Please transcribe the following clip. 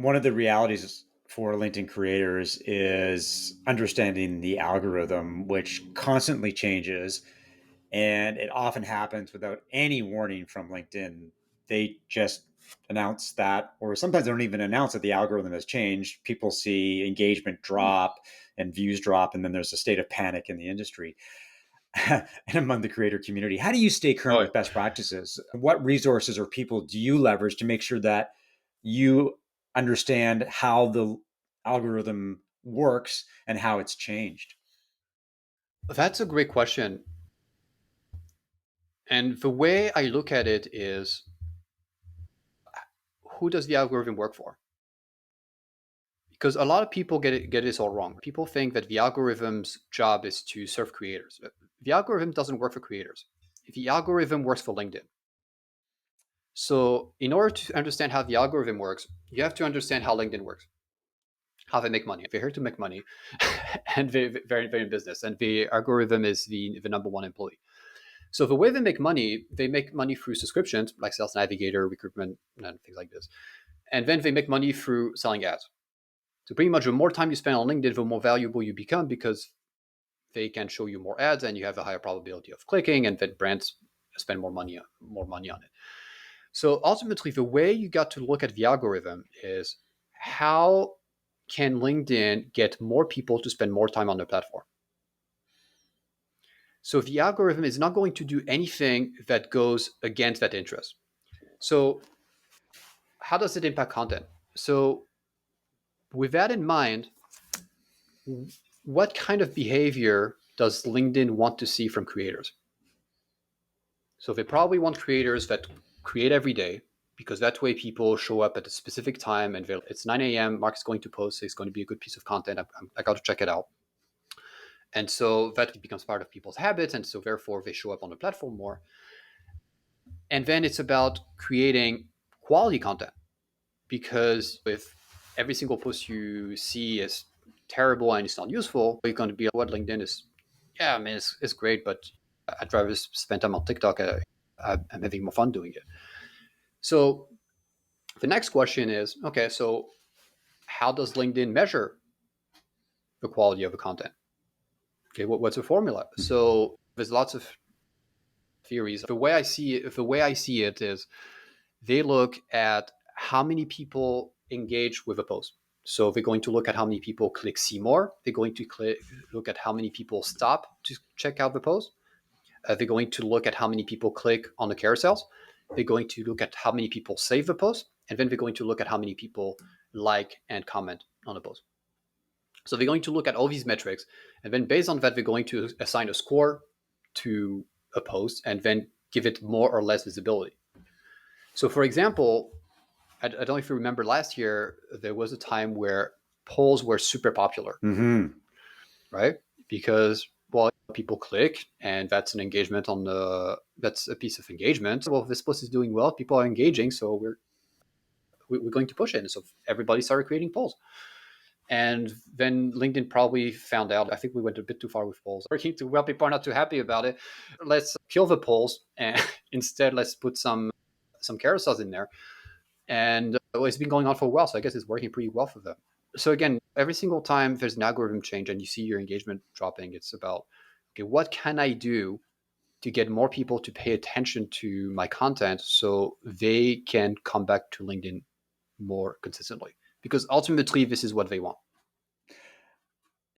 one of the realities for LinkedIn creators is understanding the algorithm, which constantly changes. And it often happens without any warning from LinkedIn. They just announce that, or sometimes they don't even announce that the algorithm has changed. People see engagement drop and views drop, and then there's a state of panic in the industry and among the creator community. How do you stay current Oh, with best practices? What resources or people do you leverage to make sure that you understand how the algorithm works and how it's changed? that's a great question. And the way I look at it is, who does the algorithm work for? Because a lot of people get this all wrong. People think that the algorithm's job is to serve creators. The algorithm doesn't work for creators. The algorithm works for LinkedIn. So in order to understand how the algorithm works, you have to understand how LinkedIn works, how they make money. They're here to make money, and they're very in business. And the algorithm is the number one employee. So the way they make money through subscriptions like Sales Navigator, recruitment, and things like this. And then they make money through selling ads. So pretty much the more time you spend on LinkedIn, the more valuable you become because they can show you more ads and you have a higher probability of clicking, and then brands spend more money on it. So ultimately, the way you got to look at the algorithm is, how can LinkedIn get more people to spend more time on the platform? So the algorithm is not going to do anything that goes against that interest. So how does it impact content? So with that in mind, what kind of behavior does LinkedIn want to see from creators? So they probably want creators that create every day, because that way people show up at a specific time and it's 9 a.m. Mark is going to post. It's going to be a good piece of content. I got to check it out. And so that becomes part of people's habits. And so therefore they show up on the platform more. And then it's about creating quality content, because if every single post you see is terrible and it's not useful, you're going to be like, what LinkedIn is, yeah, I mean, it's great, but I'd rather spend time on TikTok. I'm having more fun doing it. So the next question is, okay, so how does LinkedIn measure the quality of the content? Okay, what's the formula? So there's lots of theories. The way I see it is, they look at how many people engage with a post. So they're going to look at how many people click see more. They're going to look at how many people stop to check out the post. They're going to look at how many people click on the carousels. They're going to look at how many people save the post. And then they're going to look at how many people like and comment on the post. So they're going to look at all these metrics. And then based on that, they're going to assign a score to a post and then give it more or less visibility. So for example, I don't know if you remember last year, there was a time where polls were super popular, Mm-hmm. right? Because, well, people click and that's an engagement that's a piece of engagement. Well, if this post is doing well, people are engaging, so we're going to push it. And so everybody started creating polls. And then LinkedIn probably found out, I think we went a bit too far with polls. Working too well, people are not too happy about it. Let's kill the polls and instead let's put some carousels in there. And it's been going on for a while, so I guess it's working pretty well for them. So again, every single time there's an algorithm change and you see your engagement dropping, it's about, okay, what can I do to get more people to pay attention to my content so they can come back to LinkedIn more consistently? Because ultimately, this is what they want.